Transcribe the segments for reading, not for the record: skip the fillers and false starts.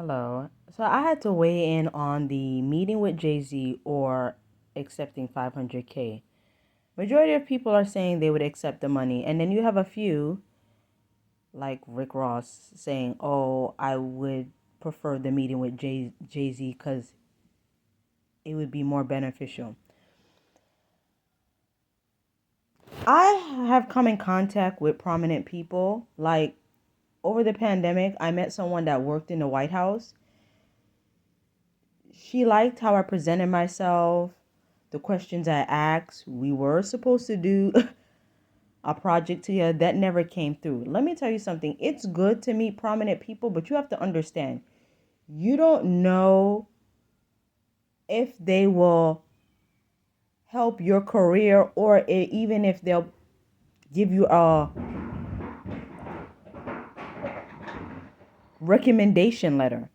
Hello. So I had to weigh in on the meeting with Jay-Z or accepting 500K. Majority of people are saying they would accept the money, and then you have a few like Rick Ross saying, "Oh, I would prefer the meeting with Jay-Z because it would be more beneficial." I have come in contact with prominent people. Like over the pandemic, I met someone that worked in the White House. She liked how I presented myself, the questions I asked. We were supposed to do a project together that never came through. Let me tell you something. It's good to meet prominent people, but you have to understand, you don't know if they will help your career or even if they'll give you a recommendation letter.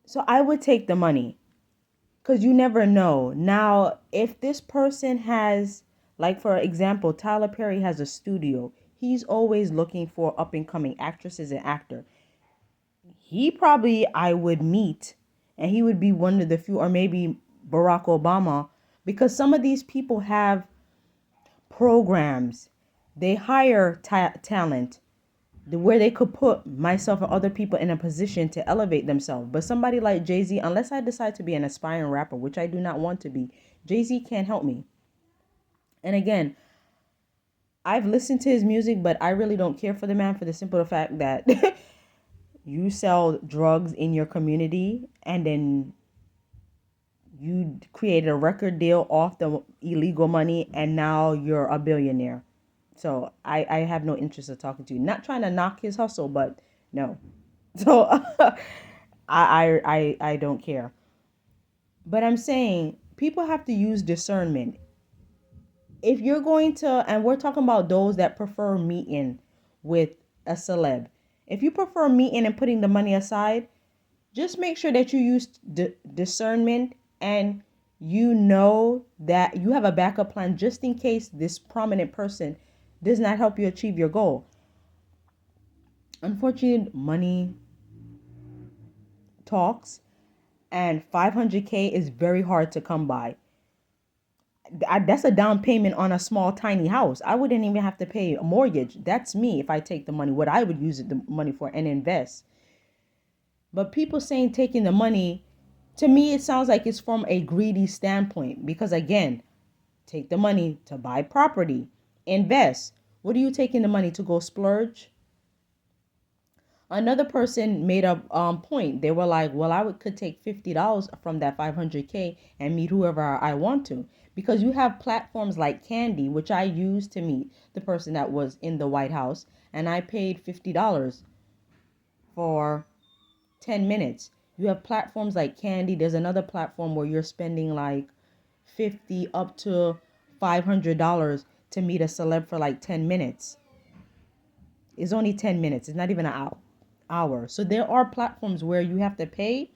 So I would take the money because you never know. Now, if this person has, like for example, Tyler Perry has a studio, he's always looking for up and coming actresses and actor. He probably I would meet, and he would be one of the few, or maybe Barack Obama, because some of these people have programs. They hire talent where they could put myself and other people in a position to elevate themselves. But somebody like Jay-Z, unless I decide to be an aspiring rapper, which I do not want to be, Jay-Z can't help me. And again, I've listened to his music, but I really don't care for the man for the simple fact that you sell drugs in your community and then you created a record deal off the illegal money and now you're a billionaire. So I have no interest in talking to you. Not trying to knock his hustle, but no. So I don't care. But I'm saying people have to use discernment. If you're going to, and we're talking about those that prefer meeting with a celeb. If you prefer meeting and putting the money aside, just make sure that you use discernment and you know that you have a backup plan just in case this prominent person does not help you achieve your goal. Unfortunately, money talks, and 500K is very hard to come by. That's a down payment on a small tiny house. I wouldn't even have to pay a mortgage. That's me if I take the money, what I would use the money for and invest. But people saying taking the money, to me, it sounds like it's from a greedy standpoint because, again, take the money to buy property, invest. What are you taking the money to go splurge? Another person made a point. They were like, well, could take $50 from that 500K and meet whoever I want to. Because you have platforms like Candy, which I used to meet the person that was in the White House, and I paid $50 for 10 minutes. You have platforms like Candy. There's another platform where you're spending like 50 up to $500 to meet a celeb for like 10 minutes. It's only 10 minutes. It's not even an hour. So there are platforms where you have to pay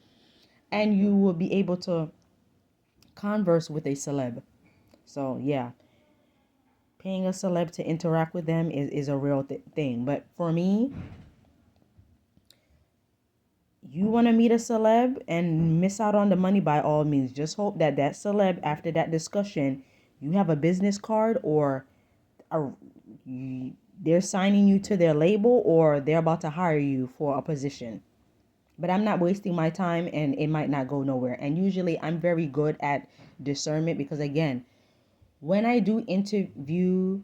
and you will be able to converse with a celeb. So yeah, paying a celeb to interact with them is a real thing. But for me, you want to meet a celeb and miss out on the money, by all means. Just hope that that celeb, after that discussion, you have a business card or a, they're signing you to their label or they're about to hire you for a position. But I'm not wasting my time and it might not go nowhere. And usually I'm very good at discernment because, again, when I do interview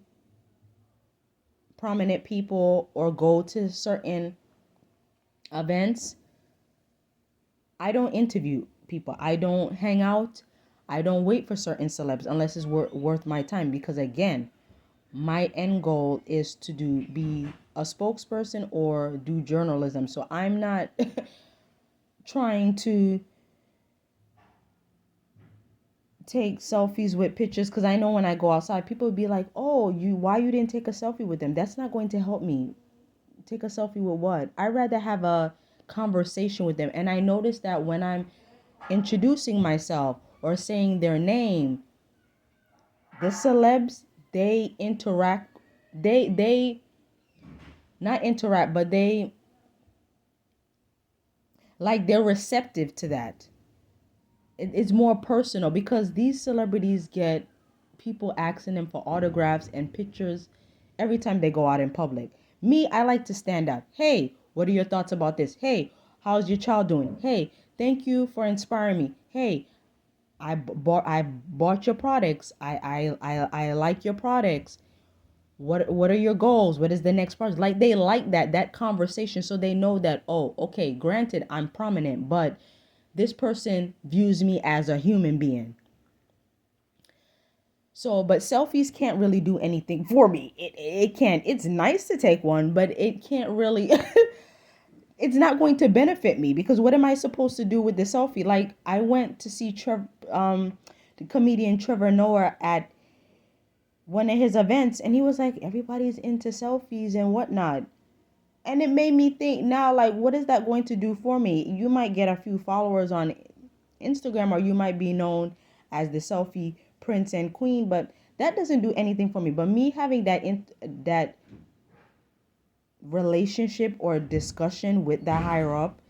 prominent people or go to certain events, I don't interview people. I don't hang out. I don't wait for certain celebs unless it's worth my time because, again, my end goal is to be a spokesperson or do journalism. So I'm not trying to take selfies with pictures because I know when I go outside, people would be like, "Oh, why you didn't take a selfie with them?" That's not going to help me. Take a selfie with what? I'd rather have a conversation with them. And I notice that when I'm introducing myself or saying their name, the celebs, they interact. They not interact, but they Like they're receptive to that. It's more personal because these celebrities get people asking them for autographs and pictures every time they go out in public. Me, I like to stand up. Hey, what are your thoughts about this? Hey, how's your child doing? Hey, thank you for inspiring me. Hey, I bought your products. I like your products. What are your goals? What is the next project? Like they like that conversation, so they know that, oh, okay, granted I'm prominent, but this person views me as a human being. So, but selfies can't really do anything for me. It can't. It's nice to take one, but it can't really it's not going to benefit me because what am I supposed to do with the selfie? Like I went to see the comedian Trevor Noah at one of his events, and he was like, everybody's into selfies and whatnot. And it made me think now, like, what is that going to do for me? You might get a few followers on Instagram, or you might be known as the selfie prince and queen, but that doesn't do anything for me. But me having that relationship or discussion with that higher up,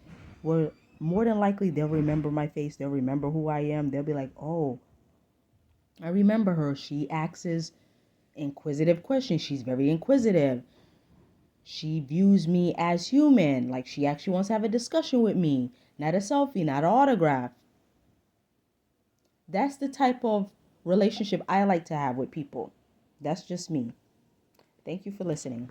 well, more than likely they'll remember my face. They'll remember who I am. They'll be like, oh, I remember her. She asks inquisitive questions. She's very inquisitive. She views me as human. Like she actually wants to have a discussion with me, not a selfie, not an autograph. That's the type of relationship I like to have with people. That's just me. Thank you for listening.